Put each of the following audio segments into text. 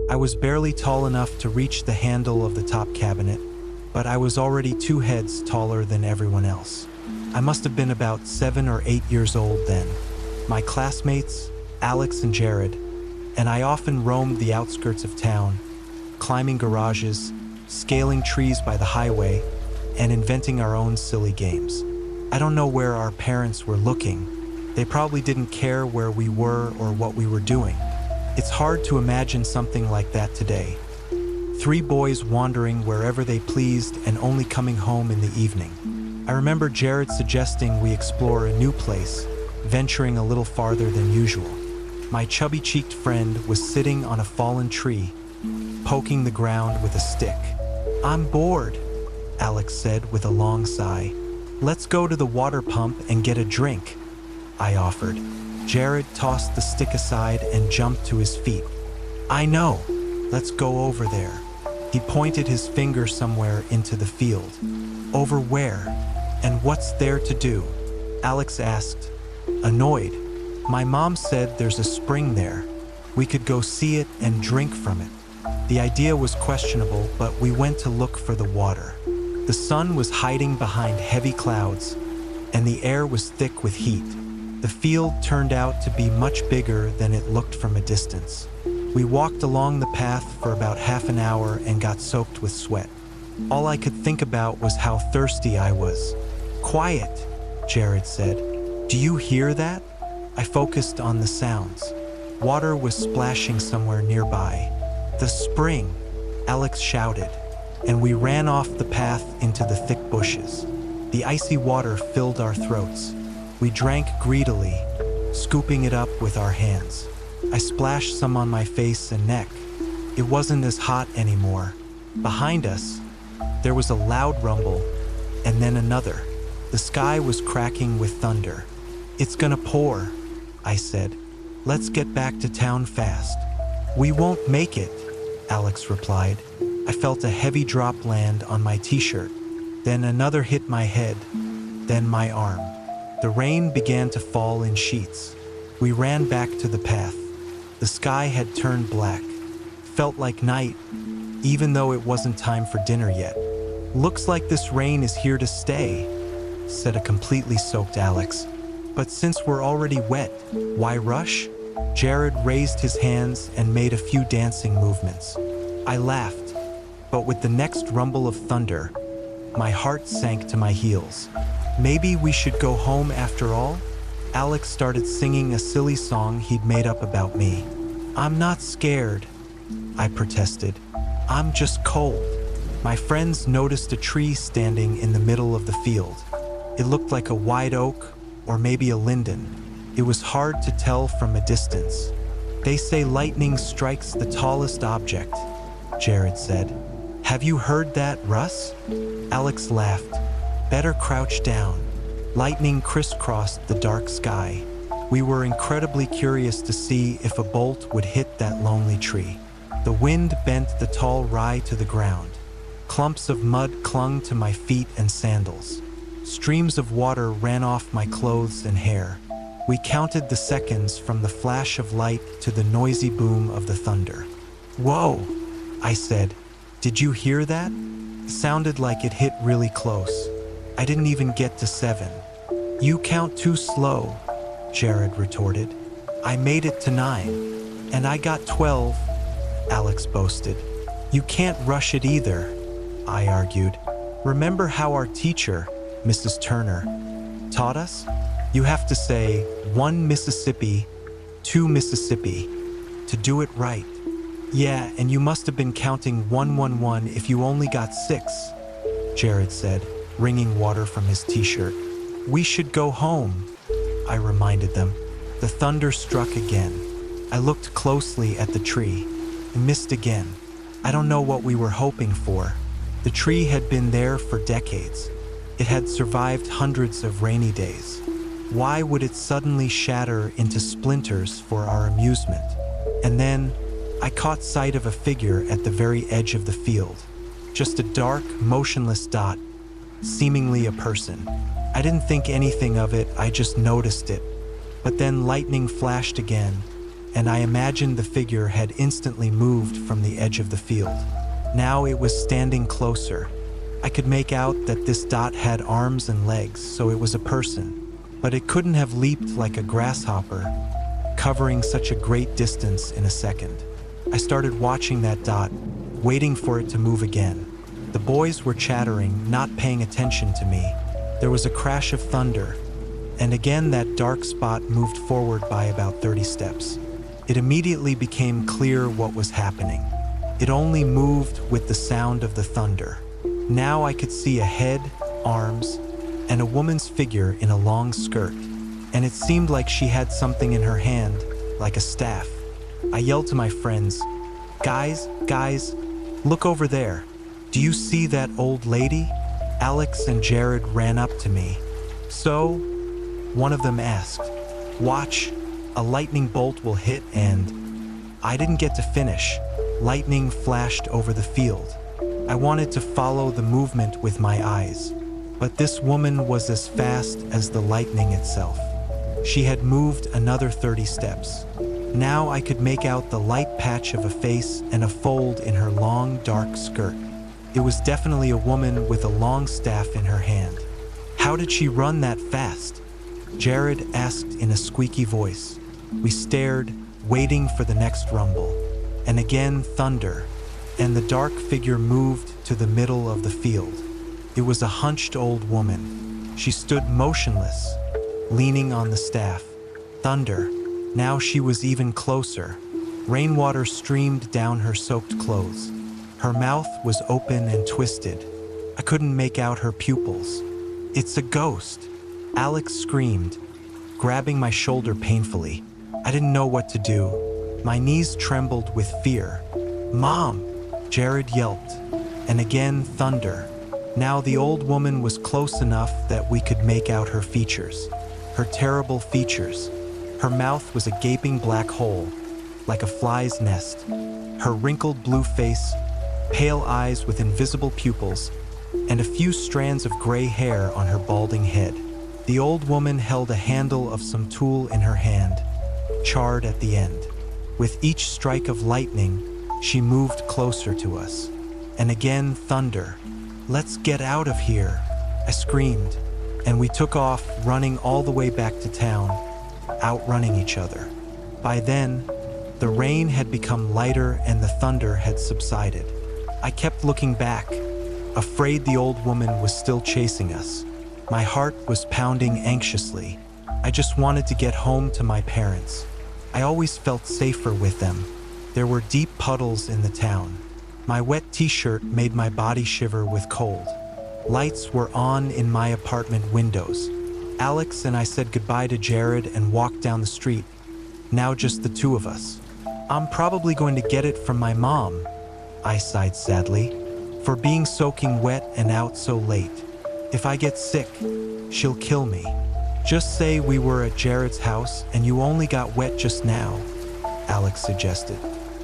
I was barely tall enough to reach the handle of the top cabinet, but I was already 2 heads taller than everyone else. I must have been about 7 or 8 years old then. My classmates, Alex and Jared, and I often roamed the outskirts of town, climbing garages, scaling trees by the highway, and inventing our own silly games. I don't know where our parents were looking. They probably didn't care where we were or what we were doing. It's hard to imagine something like that today. 3 boys wandering wherever they pleased and only coming home in the evening. I remember Jared suggesting we explore a new place, venturing a little farther than usual. My chubby-cheeked friend was sitting on a fallen tree, poking the ground with a stick. "I'm bored," Alex said with a long sigh. "Let's go to the water pump and get a drink," I offered. Jared tossed the stick aside and jumped to his feet. "I know. Let's go over there." He pointed his finger somewhere into the field. "Over where? And what's there to do?" Alex asked, annoyed. "My mom said there's a spring there. We could go see it and drink from it." The idea was questionable, but we went to look for the water. The sun was hiding behind heavy clouds, and the air was thick with heat. The field turned out to be much bigger than it looked from a distance. We walked along the path for about half an hour and got soaked with sweat. All I could think about was how thirsty I was. "Quiet," Jared said. "Do you hear that?" I focused on the sounds. Water was splashing somewhere nearby. "The spring," Alex shouted, and we ran off the path into the thick bushes. The icy water filled our throats. We drank greedily, scooping it up with our hands. I splashed some on my face and neck. It wasn't as hot anymore. Behind us, there was a loud rumble, and then another. The sky was cracking with thunder. "It's gonna pour," I said. "Let's get back to town fast." "We won't make it," Alex replied. I felt a heavy drop land on my t-shirt. Then another hit my head, then my arm. The rain began to fall in sheets. We ran back to the path. The sky had turned black. Felt like night, even though it wasn't time for dinner yet. "Looks like this rain is here to stay," said a completely soaked Alex. "But since we're already wet, why rush?" Jared raised his hands and made a few dancing movements. I laughed, but with the next rumble of thunder, my heart sank to my heels. "Maybe we should go home after all?" Alex started singing a silly song he'd made up about me. "I'm not scared," I protested. "I'm just cold." My friends noticed a tree standing in the middle of the field. It looked like a white oak or maybe a linden. It was hard to tell from a distance. "They say lightning strikes the tallest object," Jared said. "Have you heard that, Russ?" Alex laughed. "Better crouch down." Lightning crisscrossed the dark sky. We were incredibly curious to see if a bolt would hit that lonely tree. The wind bent the tall rye to the ground. Clumps of mud clung to my feet and sandals. Streams of water ran off my clothes and hair. We counted the seconds from the flash of light to the noisy boom of the thunder. "Whoa," I said. "Did you hear that?" It sounded like it hit really close. I didn't even get to 7. "You count too slow," Jared retorted. "I made it to 9. And I got 12, Alex boasted. "You can't rush it either," I argued. "Remember how our teacher, Mrs. Turner, taught us? You have to say 1 Mississippi, 2 Mississippi, to do it right." "Yeah, and you must have been counting 111 if you only got 6, Jared said, wringing water from his t-shirt. "We should go home," I reminded them. The thunder struck again. I looked closely at the tree and missed again. I don't know what we were hoping for. The tree had been there for decades. It had survived hundreds of rainy days. Why would it suddenly shatter into splinters for our amusement? And then I caught sight of a figure at the very edge of the field. Just a dark, motionless dot, seemingly a person. I didn't think anything of it, I just noticed it. But then lightning flashed again, and I imagined the figure had instantly moved from the edge of the field. Now it was standing closer. I could make out that this dot had arms and legs, so it was a person, but it couldn't have leaped like a grasshopper, covering such a great distance in a second. I started watching that dot, waiting for it to move again. The boys were chattering, not paying attention to me. There was a crash of thunder, and again that dark spot moved forward by about 30 steps. It immediately became clear what was happening. It only moved with the sound of the thunder. Now I could see a head, arms, and a woman's figure in a long skirt, and it seemed like she had something in her hand, like a staff. I yelled to my friends, guys, look over there. Do you see that old lady?" Alex and Jared ran up to me. "So?" one of them asked. "Watch, a lightning bolt will hit and—" I didn't get to finish. Lightning flashed over the field. I wanted to follow the movement with my eyes, but this woman was as fast as the lightning itself. She had moved another 30 steps. Now I could make out the light patch of a face and a fold in her long, dark skirt. It was definitely a woman with a long staff in her hand. "How did she run that fast?" Jared asked in a squeaky voice. We stared, waiting for the next rumble. And again, thunder, and the dark figure moved to the middle of the field. It was a hunched old woman. She stood motionless, leaning on the staff. Thunder. Now she was even closer. Rainwater streamed down her soaked clothes. Her mouth was open and twisted. I couldn't make out her pupils. "It's a ghost!" Alex screamed, grabbing my shoulder painfully. I didn't know what to do. My knees trembled with fear. "Mom!" Jared yelped. And again, thunder. Now the old woman was close enough that we could make out her features. Her terrible features. Her mouth was a gaping black hole, like a fly's nest. Her wrinkled blue face, pale eyes with invisible pupils, and a few strands of gray hair on her balding head. The old woman held a handle of some tool in her hand, charred at the end. With each strike of lightning, she moved closer to us. And again, thunder. "Let's get out of here," I screamed, and we took off, running all the way back to town, outrunning each other. By then, the rain had become lighter and the thunder had subsided. I kept looking back, afraid the old woman was still chasing us. My heart was pounding anxiously. I just wanted to get home to my parents. I always felt safer with them. There were deep puddles in the town. My wet t-shirt made my body shiver with cold. Lights were on in my apartment windows. Alex and I said goodbye to Jared and walked down the street. Now just the two of us. "I'm probably going to get it from my mom," I sighed sadly, "for being soaking wet and out so late. If I get sick, she'll kill me." "Just say we were at Jared's house and you only got wet just now," Alex suggested.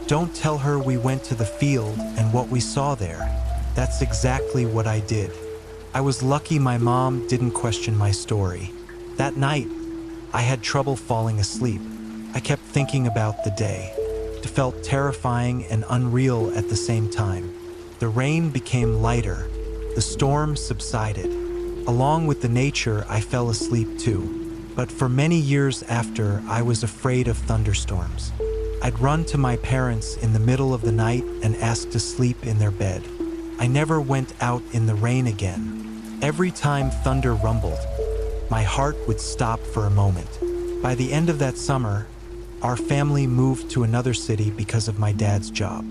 "Don't tell her we went to the field and what we saw there." That's exactly what I did. I was lucky my mom didn't question my story. That night, I had trouble falling asleep. I kept thinking about the day. It felt terrifying and unreal at the same time. The rain became lighter. The storm subsided. Along with the nature, I fell asleep too. But for many years after, I was afraid of thunderstorms. I'd run to my parents in the middle of the night and ask to sleep in their bed. I never went out in the rain again. Every time thunder rumbled, my heart would stop for a moment. By the end of that summer, our family moved to another city because of my dad's job.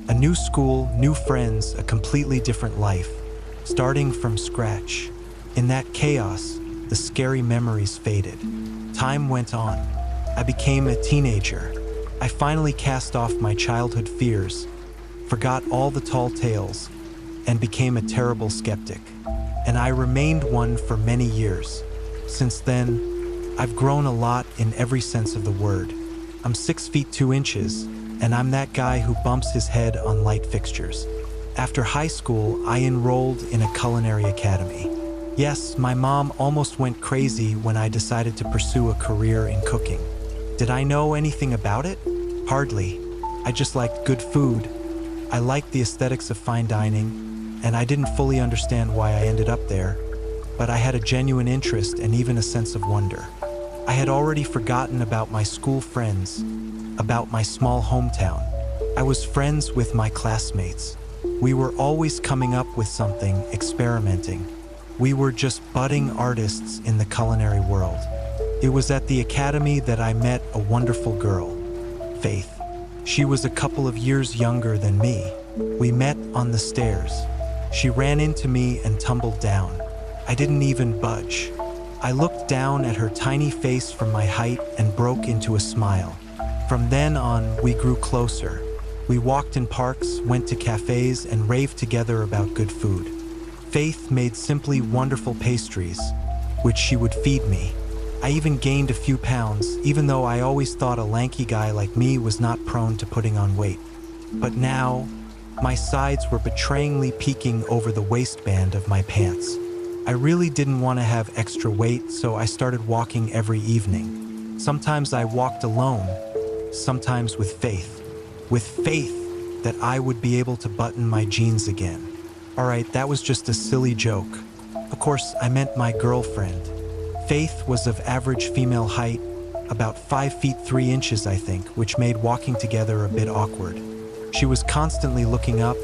A new school, new friends, a completely different life, starting from scratch. In that chaos, the scary memories faded. Time went on. I became a teenager. I finally cast off my childhood fears, forgot all the tall tales, and became a terrible skeptic. And I remained one for many years. Since then, I've grown a lot in every sense of the word. I'm 6 feet 2 inches, and I'm that guy who bumps his head on light fixtures. After high school, I enrolled in a culinary academy. Yes, my mom almost went crazy when I decided to pursue a career in cooking. Did I know anything about it? Hardly. I just liked good food. I liked the aesthetics of fine dining, and I didn't fully understand why I ended up there, but I had a genuine interest and even a sense of wonder. I had already forgotten about my school friends, about my small hometown. I was friends with my classmates. We were always coming up with something, experimenting. We were just budding artists in the culinary world. It was at the academy that I met a wonderful girl, Faith. She was a couple of years younger than me. We met on the stairs. She ran into me and tumbled down. I didn't even budge. I looked down at her tiny face from my height and broke into a smile. From then on, we grew closer. We walked in parks, went to cafes, and raved together about good food. Faith made simply wonderful pastries, which she would feed me. I even gained a few pounds, even though I always thought a lanky guy like me was not prone to putting on weight. But now, my sides were betrayingly peeking over the waistband of my pants. I really didn't want to have extra weight, so I started walking every evening. Sometimes I walked alone, sometimes with faith that I would be able to button my jeans again. Alright, that was just a silly joke. Of course, I meant my girlfriend. Faith was of average female height, about 5 feet 3 inches, I think, which made walking together a bit awkward. She was constantly looking up,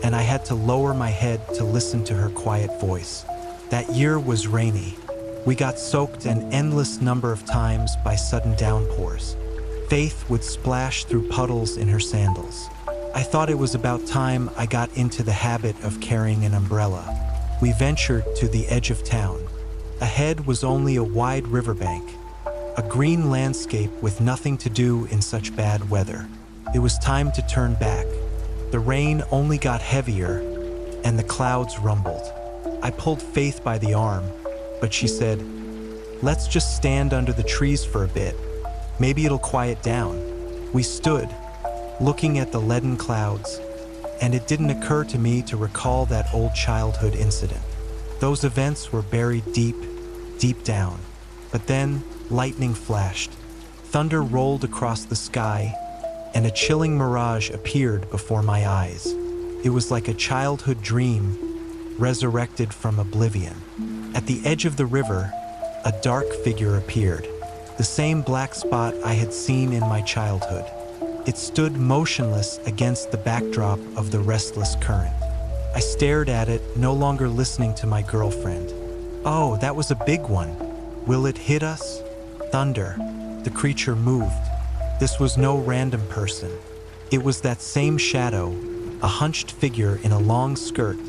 and I had to lower my head to listen to her quiet voice. That year was rainy. We got soaked an endless number of times by sudden downpours. Faith would splash through puddles in her sandals. I thought it was about time I got into the habit of carrying an umbrella. We ventured to the edge of town. Ahead was only a wide riverbank, a green landscape with nothing to do in such bad weather. It was time to turn back. The rain only got heavier, and the clouds rumbled. I pulled Faith by the arm, but she said, "Let's just stand under the trees for a bit. Maybe it'll quiet down." We stood, looking at the leaden clouds, and it didn't occur to me to recall that old childhood incident. Those events were buried deep down. But then, lightning flashed. Thunder rolled across the sky, and a chilling mirage appeared before my eyes. It was like a childhood dream, resurrected from oblivion. At the edge of the river, a dark figure appeared. The same black spot I had seen in my childhood. It stood motionless against the backdrop of the restless current. I stared at it, no longer listening to my girlfriend. "Oh, that was a big one. Will it hit us?" Thunder. The creature moved. This was no random person. It was that same shadow, a hunched figure in a long skirt,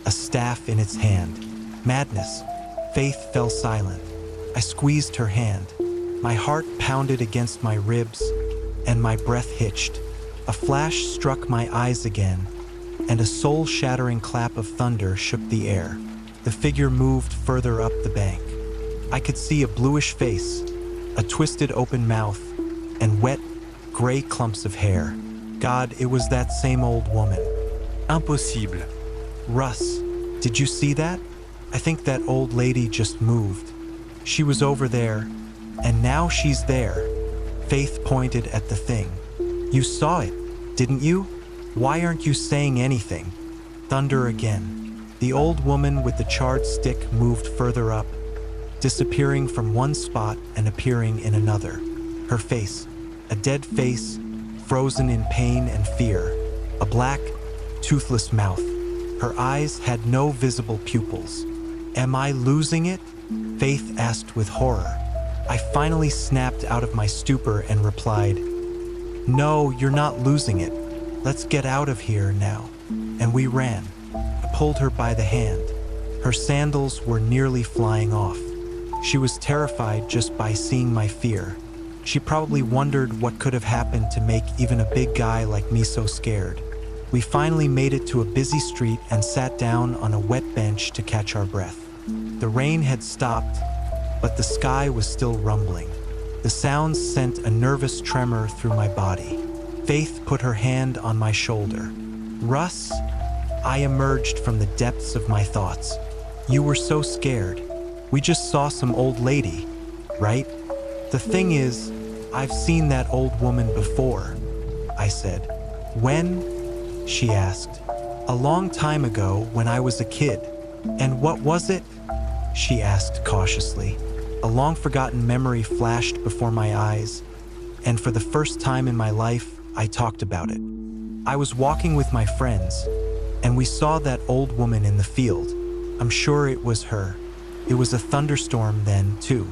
a staff in its hand. Madness. Faith fell silent. I squeezed her hand. My heart pounded against my ribs, and my breath hitched. A flash struck my eyes again, and a soul-shattering clap of thunder shook the air. The figure moved further up the bank. I could see a bluish face, a twisted open mouth, and wet, gray clumps of hair. God, it was that same old woman. Impossible. Russ, did you see that? I think that old lady just moved. She was over there, and now she's there. Faith pointed at the thing. You saw it, didn't you? Why aren't you saying anything? Thunder again. The old woman with the charred stick moved further up, disappearing from one spot and appearing in another. Her face, a dead face, frozen in pain and fear. A black, toothless mouth. Her eyes had no visible pupils. Am I losing it? Faith asked with horror. I finally snapped out of my stupor and replied, "No, you're not losing it. Let's get out of here now." And we ran. I pulled her by the hand. Her sandals were nearly flying off. She was terrified just by seeing my fear. She probably wondered what could have happened to make even a big guy like me so scared. We finally made it to a busy street and sat down on a wet bench to catch our breath. The rain had stopped, but the sky was still rumbling. The sounds sent a nervous tremor through my body. Faith put her hand on my shoulder. "Russ?" I emerged from the depths of my thoughts. "You were so scared. We just saw some old lady, right? The thing is, "I've seen that old woman before," I said. "When?" she asked. "A long time ago when I was a kid." "And what was it?" she asked cautiously. A long-forgotten memory flashed before my eyes, and for the first time in my life, I talked about it. I was walking with my friends, and we saw that old woman in the field. I'm sure it was her. It was a thunderstorm then, too.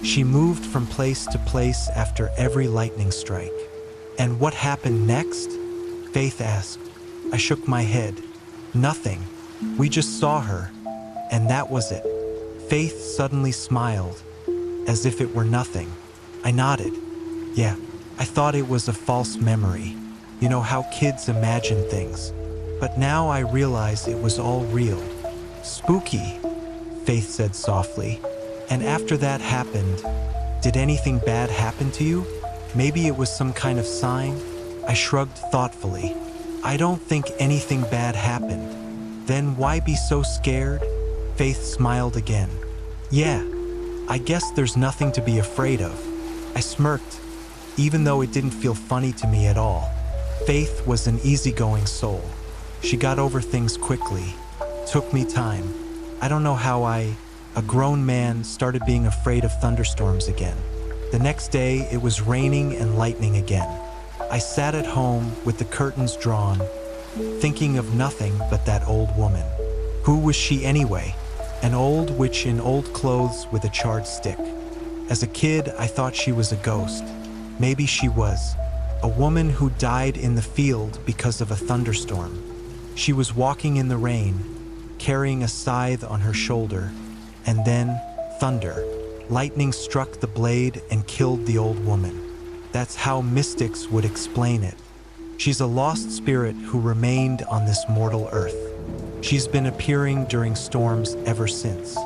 She moved from place to place after every lightning strike. "And what happened next?" Faith asked. I shook my head. "Nothing. We just saw her, and that was it." Faith suddenly smiled, as if it were nothing. I nodded. "Yeah, I thought it was a false memory. You know how kids imagine things. But now I realize it was all real." "Spooky," Faith said softly. "And after that happened, did anything bad happen to you? Maybe it was some kind of sign?" I shrugged thoughtfully. "I don't think anything bad happened." "Then why be so scared?" Faith smiled again. "Yeah, I guess there's nothing to be afraid of." I smirked, even though it didn't feel funny to me at all. Faith was an easygoing soul. She got over things quickly. Took me time. I don't know how I, a grown man, started being afraid of thunderstorms again. The next day, it was raining and lightning again. I sat at home with the curtains drawn, thinking of nothing but that old woman. Who was she anyway? An old witch in old clothes with a charred stick. As a kid, I thought she was a ghost. Maybe she was. A woman who died in the field because of a thunderstorm. She was walking in the rain, carrying a scythe on her shoulder, and then thunder. Lightning struck the blade and killed the old woman. That's how mystics would explain it. She's a lost spirit who remained on this mortal earth. She's been appearing during storms ever since.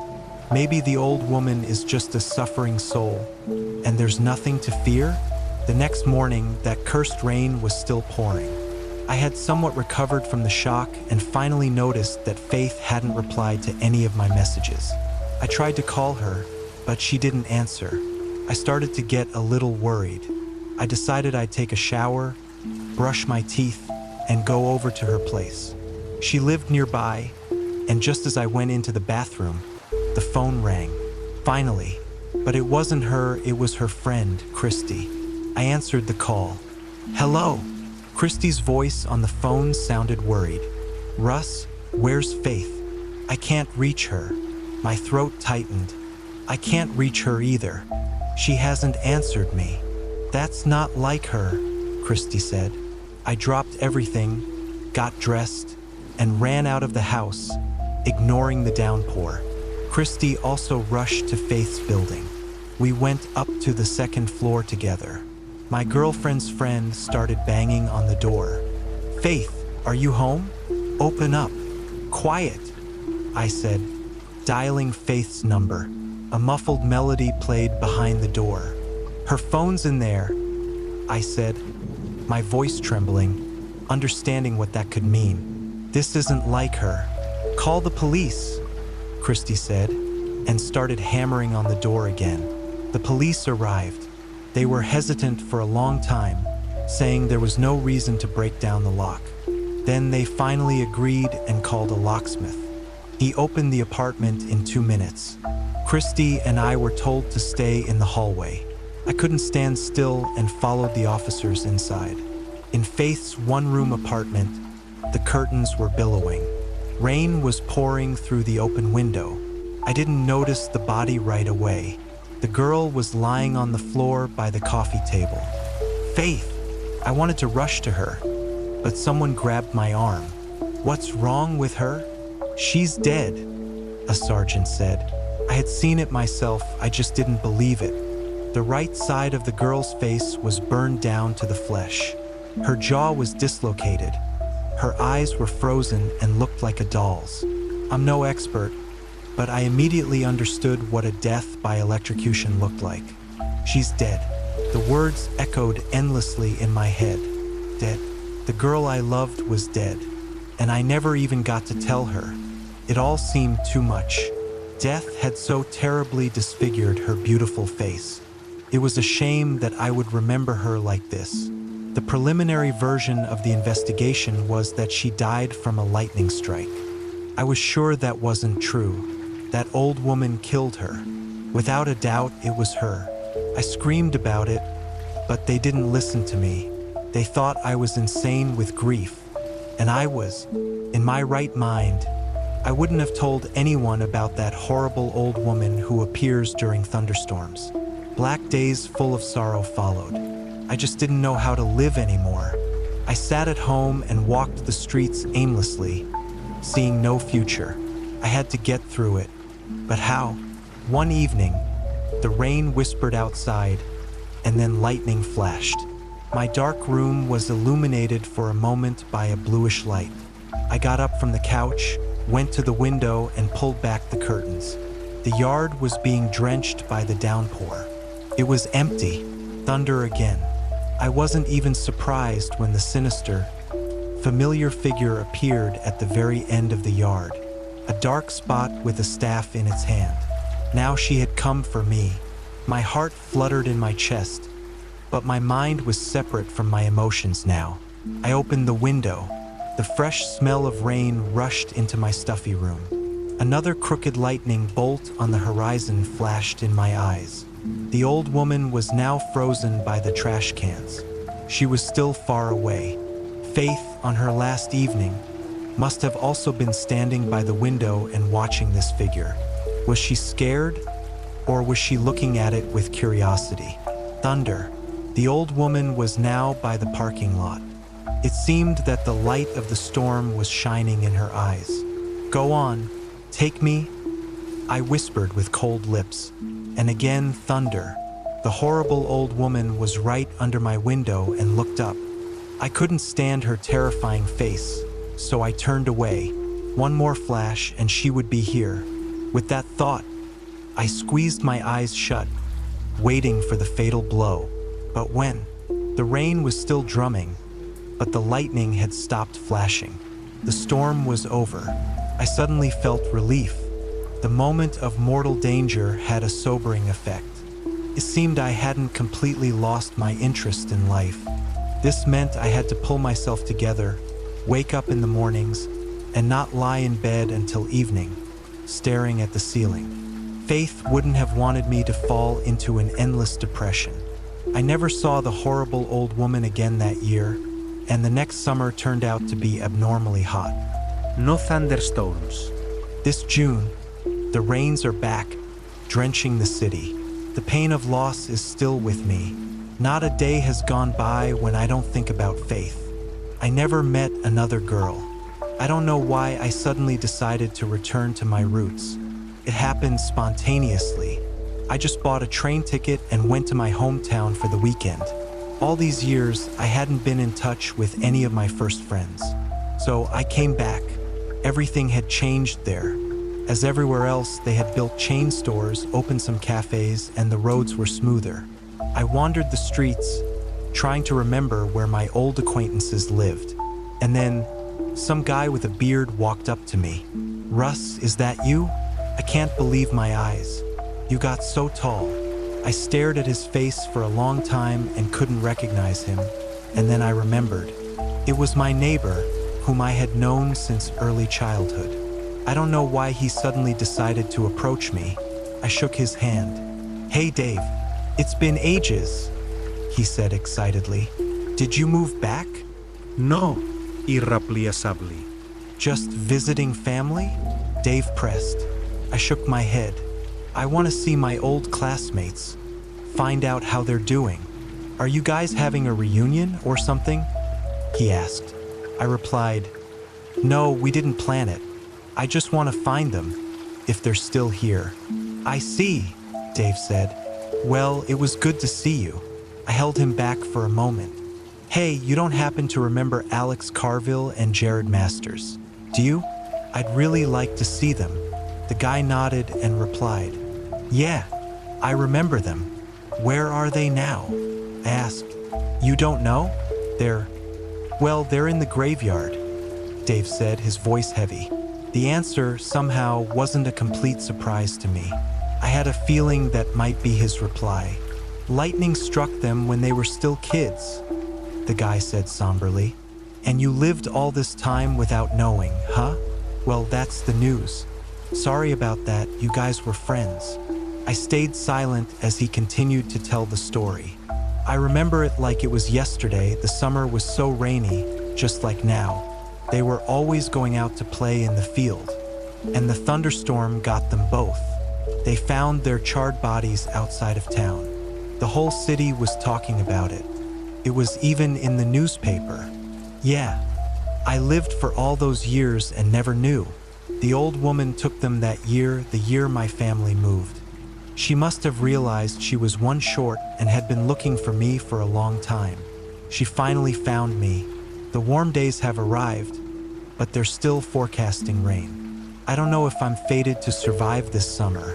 Maybe the old woman is just a suffering soul, and there's nothing to fear? The next morning, that cursed rain was still pouring. I had somewhat recovered from the shock and finally noticed that Faith hadn't replied to any of my messages. I tried to call her, but she didn't answer. I started to get a little worried. I decided I'd take a shower, brush my teeth, and go over to her place. She lived nearby, and just as I went into the bathroom, the phone rang. Finally. But it wasn't her, it was her friend, Christy. I answered the call. "Hello." Christy's voice on the phone sounded worried. "Russ, where's Faith? I can't reach her." My throat tightened. "I can't reach her either. She hasn't answered me." "That's not like her," Christy said. I dropped everything, got dressed, and ran out of the house, ignoring the downpour. Christy also rushed to Faith's building. We went up to the second floor together. My girlfriend's friend started banging on the door. "Faith, are you home? Open up." "Quiet," I said, dialing Faith's number. A muffled melody played behind the door. "Her phone's in there," I said, my voice trembling, understanding what that could mean. "This isn't like her." "Call the police," Christy said, and started hammering on the door again. The police arrived. They were hesitant for a long time, saying there was no reason to break down the lock. Then they finally agreed and called a locksmith. He opened the apartment in 2 minutes. Christy and I were told to stay in the hallway. I couldn't stand still and followed the officers inside. In Faith's one-room apartment, the curtains were billowing. Rain was pouring through the open window. I didn't notice the body right away. The girl was lying on the floor by the coffee table. "Faith!" I wanted to rush to her, but someone grabbed my arm. "What's wrong with her?" "She's dead," a sergeant said. I had seen it myself, I just didn't believe it. The right side of the girl's face was burned down to the flesh. Her jaw was dislocated. Her eyes were frozen and looked like a doll's. I'm no expert, but I immediately understood what a death by electrocution looked like. "She's dead." The words echoed endlessly in my head. Dead. The girl I loved was dead, and I never even got to tell her. It all seemed too much. Death had so terribly disfigured her beautiful face. It was a shame that I would remember her like this. The preliminary version of the investigation was that she died from a lightning strike. I was sure that wasn't true. That old woman killed her. Without a doubt, it was her. I screamed about it, but they didn't listen to me. They thought I was insane with grief. And I was, in my right mind. I wouldn't have told anyone about that horrible old woman who appears during thunderstorms. Black days full of sorrow followed. I just didn't know how to live anymore. I sat at home and walked the streets aimlessly, seeing no future. I had to get through it. But how? One evening, the rain whispered outside, and then lightning flashed. My dark room was illuminated for a moment by a bluish light. I got up from the couch, went to the window, and pulled back the curtains. The yard was being drenched by the downpour. It was empty. Thunder again. I wasn't even surprised when the sinister, familiar figure appeared at the very end of the yard, a dark spot with a staff in its hand. Now she had come for me. My heart fluttered in my chest, but my mind was separate from my emotions now. I opened the window. The fresh smell of rain rushed into my stuffy room. Another crooked lightning bolt on the horizon flashed in my eyes. The old woman was now frozen by the trash cans. She was still far away. Faith, on her last evening, must have also been standing by the window and watching this figure. Was she scared, or was she looking at it with curiosity? Thunder. The old woman was now by the parking lot. It seemed that the light of the storm was shining in her eyes. "Go on, take me," I whispered with cold lips. And again, thunder. The horrible old woman was right under my window and looked up. I couldn't stand her terrifying face, so I turned away. One more flash and she would be here. With that thought, I squeezed my eyes shut, waiting for the fatal blow. But when? The rain was still drumming, but the lightning had stopped flashing. The storm was over. I suddenly felt relief. The moment of mortal danger had a sobering effect. It seemed I hadn't completely lost my interest in life. This meant I had to pull myself together, wake up in the mornings, and not lie in bed until evening, staring at the ceiling. Faith wouldn't have wanted me to fall into an endless depression. I never saw the horrible old woman again that year, and the next summer turned out to be abnormally hot. No thunderstorms. This June, the rains are back, drenching the city. The pain of loss is still with me. Not a day has gone by when I don't think about Faith. I never met another girl. I don't know why I suddenly decided to return to my roots. It happened spontaneously. I just bought a train ticket and went to my hometown for the weekend. All these years, I hadn't been in touch with any of my first friends. So I came back. Everything had changed there. As everywhere else, they had built chain stores, opened some cafes, and the roads were smoother. I wandered the streets, trying to remember where my old acquaintances lived. And then, some guy with a beard walked up to me. "Russ, is that you?" I can't believe my eyes. "You got so tall." I stared at his face for a long time and couldn't recognize him, and then I remembered. It was my neighbor, whom I had known since early childhood. I don't know why he suddenly decided to approach me. I shook his hand. "Hey Dave, it's been ages," he said excitedly. "Did you move back?" No, irreplaceably. "Just visiting family?" Dave pressed. I shook my head. "I want to see my old classmates, find out how they're doing. Are you guys having a reunion or something?" he asked. I replied, "No, we didn't plan it. I just want to find them, if they're still here." "I see," Dave said. "Well, it was good to see you." I held him back for a moment. "Hey, you don't happen to remember Alex Carville and Jared Masters, do you? I'd really like to see them." The guy nodded and replied, "Yeah, I remember them. Where are they now?" I asked. "You don't know? They're in the graveyard," Dave said, his voice heavy. The answer somehow wasn't a complete surprise to me. I had a feeling that might be his reply. Lightning struck them when they were still kids, the guy said somberly. And you lived all this time without knowing, huh? Well, that's the news. Sorry about that, you guys were friends. I stayed silent as he continued to tell the story. I remember it like it was yesterday. The summer was so rainy, just like now. They were always going out to play in the field, and the thunderstorm got them both. They found their charred bodies outside of town. The whole city was talking about it. It was even in the newspaper. Yeah, I lived for all those years and never knew. The old woman took them that year, the year my family moved. She must have realized she was one short and had been looking for me for a long time. She finally found me. The warm days have arrived, but they're still forecasting rain. I don't know if I'm fated to survive this summer.